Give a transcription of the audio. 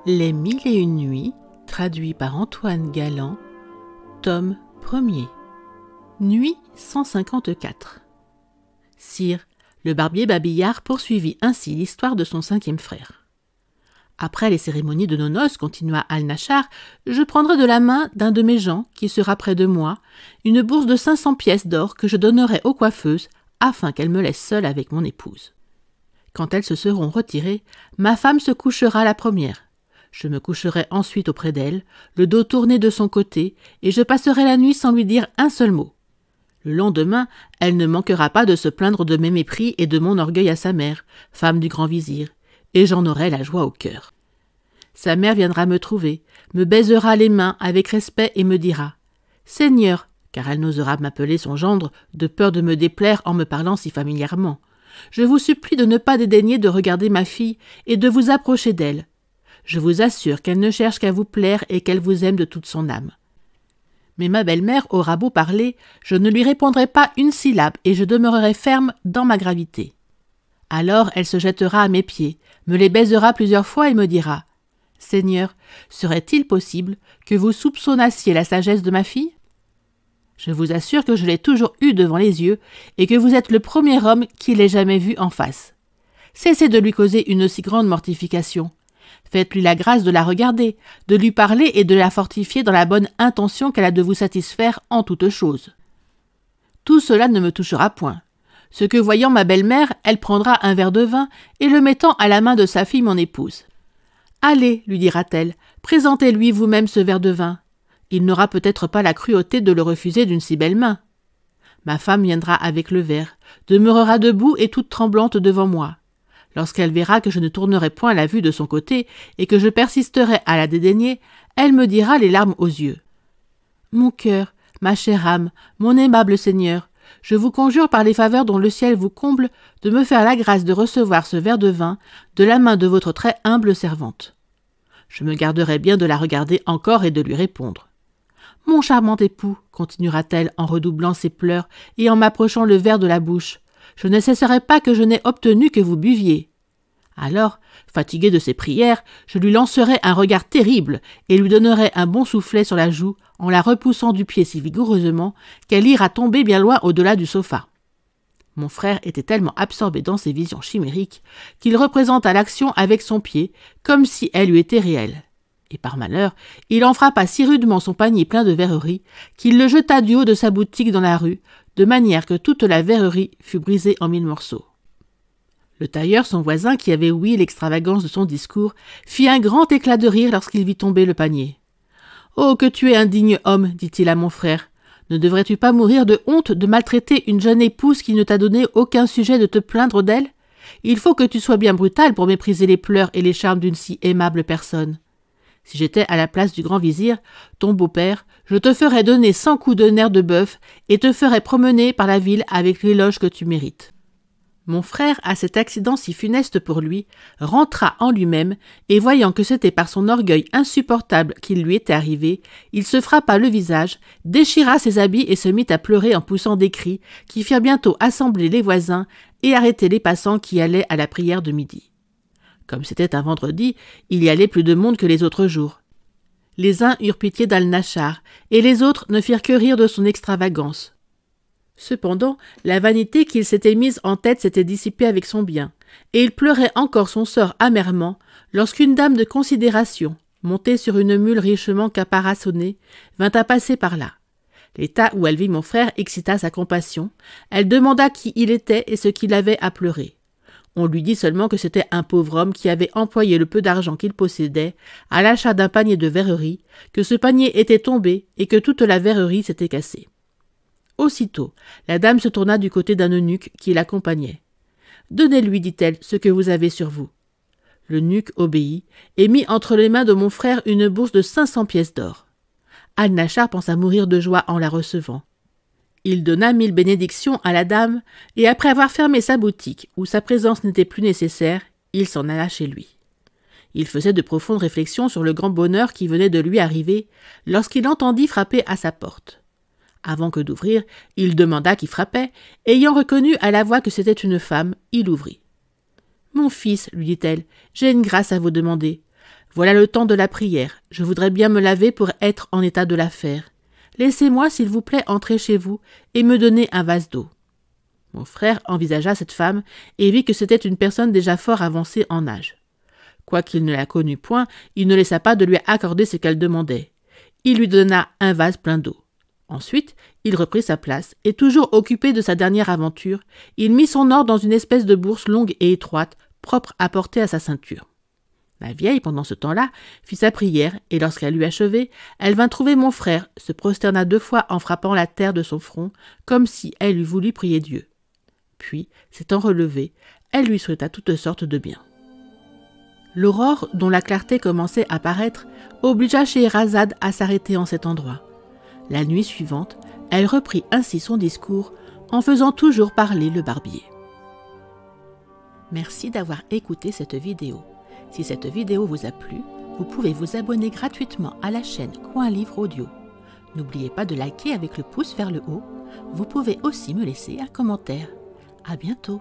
Les Mille et une nuits, traduit par Antoine Galland, tome 1er. Nuit 154. Sire, le barbier Babillard poursuivit ainsi l'histoire de son 5e frère. Après les cérémonies de nos noces, continua Alnaschar, je prendrai de la main d'un de mes gens, qui sera près de moi, une bourse de 500 pièces d'or que je donnerai aux coiffeuses, afin qu'elles me laissent seule avec mon épouse. Quand elles se seront retirées, ma femme se couchera la première. Je me coucherai ensuite auprès d'elle, le dos tourné de son côté, et je passerai la nuit sans lui dire un seul mot. Le lendemain, elle ne manquera pas de se plaindre de mes mépris et de mon orgueil à sa mère, femme du grand vizir, et j'en aurai la joie au cœur. Sa mère viendra me trouver, me baisera les mains avec respect et me dira « Seigneur », car elle n'osera m'appeler son gendre de peur de me déplaire en me parlant si familièrement. « Je vous supplie de ne pas dédaigner de regarder ma fille et de vous approcher d'elle. Je vous assure qu'elle ne cherche qu'à vous plaire et qu'elle vous aime de toute son âme. Mais ma belle-mère aura beau parler, je ne lui répondrai pas une syllabe et je demeurerai ferme dans ma gravité. Alors elle se jettera à mes pieds, me les baisera plusieurs fois et me dira « Seigneur, serait-il possible que vous soupçonnassiez la sagesse de ma fille ? Je vous assure que je l'ai toujours eue devant les yeux et que vous êtes le premier homme qui l'ait jamais vue en face. Cessez de lui causer une si grande mortification. Faites-lui la grâce de la regarder, de lui parler et de la fortifier dans la bonne intention qu'elle a de vous satisfaire en toutes choses. Tout cela ne me touchera point. Ce que voyant ma belle-mère, elle prendra un verre de vin et le mettant à la main de sa fille mon épouse. « Allez, lui dira-t-elle, présentez-lui vous-même ce verre de vin. Il n'aura peut-être pas la cruauté de le refuser d'une si belle main. » Ma femme viendra avec le verre, demeurera debout et toute tremblante devant moi. Lorsqu'elle verra que je ne tournerai point la vue de son côté et que je persisterai à la dédaigner, elle me dira les larmes aux yeux. « Mon cœur, ma chère âme, mon aimable Seigneur, je vous conjure par les faveurs dont le ciel vous comble de me faire la grâce de recevoir ce verre de vin de la main de votre très humble servante. » Je me garderai bien de la regarder encore et de lui répondre. « Mon charmant époux, continuera-t-elle en redoublant ses pleurs et en m'approchant le verre de la bouche, je ne cesserai pas que je n'ai obtenu que vous buviez. » Alors, fatigué de ses prières, je lui lancerai un regard terrible et lui donnerai un bon soufflet sur la joue en la repoussant du pied si vigoureusement qu'elle ira tomber bien loin au-delà du sofa. Mon frère était tellement absorbé dans ses visions chimériques qu'il représenta l'action avec son pied comme si elle eût été réelle. Et par malheur, il en frappa si rudement son panier plein de verreries qu'il le jeta du haut de sa boutique dans la rue, de manière que toute la verrerie fut brisée en 1000 morceaux. Le tailleur, son voisin, qui avait ouï l'extravagance de son discours, fit un grand éclat de rire lorsqu'il vit tomber le panier. « Oh, que tu es indigne homme, dit-il à mon frère. Ne devrais-tu pas mourir de honte de maltraiter une jeune épouse qui ne t'a donné aucun sujet de te plaindre d'elle ? Il faut que tu sois bien brutal pour mépriser les pleurs et les charmes d'une si aimable personne. Si j'étais à la place du grand vizir, ton beau-père, je te ferais donner 100 coups de nerfs de bœuf et te ferais promener par la ville avec l'éloge que tu mérites. » Mon frère, à cet accident si funeste pour lui, rentra en lui-même, et voyant que c'était par son orgueil insupportable qu'il lui était arrivé, il se frappa le visage, déchira ses habits et se mit à pleurer en poussant des cris qui firent bientôt assembler les voisins et arrêter les passants qui allaient à la prière de midi. Comme c'était un vendredi, il y allait plus de monde que les autres jours. Les uns eurent pitié d'Alnaschar, et les autres ne firent que rire de son extravagance. Cependant, la vanité qu'il s'était mise en tête s'était dissipée avec son bien, et il pleurait encore son sort amèrement lorsqu'une dame de considération, montée sur une mule richement caparaçonnée, vint à passer par là. L'état où elle vit mon frère excita sa compassion. Elle demanda qui il était et ce qu'il avait à pleurer. On lui dit seulement que c'était un pauvre homme qui avait employé le peu d'argent qu'il possédait à l'achat d'un panier de verrerie, que ce panier était tombé et que toute la verrerie s'était cassée. Aussitôt, la dame se tourna du côté d'un eunuque qui l'accompagnait. « Donnez-lui, dit-elle, ce que vous avez sur vous. » L'eunuque obéit et mit entre les mains de mon frère une bourse de 500 pièces d'or. Alnaschar pensa mourir de joie en la recevant. Il donna 1000 bénédictions à la dame et après avoir fermé sa boutique où sa présence n'était plus nécessaire, il s'en alla chez lui. Il faisait de profondes réflexions sur le grand bonheur qui venait de lui arriver lorsqu'il entendit frapper à sa porte. Avant que d'ouvrir, il demanda qui frappait, et ayant reconnu à la voix que c'était une femme, il ouvrit. « Mon fils, lui dit-elle, j'ai une grâce à vous demander. Voilà le temps de la prière. Je voudrais bien me laver pour être en état de la faire. Laissez-moi, s'il vous plaît, entrer chez vous et me donner un vase d'eau. » Mon frère envisagea cette femme et vit que c'était une personne déjà fort avancée en âge. Quoiqu'il ne la connût point, il ne laissa pas de lui accorder ce qu'elle demandait. Il lui donna un vase plein d'eau. Ensuite, il reprit sa place, et toujours occupé de sa dernière aventure, il mit son or dans une espèce de bourse longue et étroite, propre à porter à sa ceinture. La vieille, pendant ce temps-là, fit sa prière, et lorsqu'elle eut achevé, elle vint trouver mon frère, se prosterna 2 fois en frappant la terre de son front, comme si elle eût voulu prier Dieu. Puis, s'étant relevée, elle lui souhaita toutes sortes de biens. L'aurore, dont la clarté commençait à paraître, obligea Scheherazade à s'arrêter en cet endroit. La nuit suivante, elle reprit ainsi son discours, en faisant toujours parler le barbier. Merci d'avoir écouté cette vidéo. Si cette vidéo vous a plu, vous pouvez vous abonner gratuitement à la chaîne Coin Livre Audio. N'oubliez pas de liker avec le pouce vers le haut. Vous pouvez aussi me laisser un commentaire. À bientôt.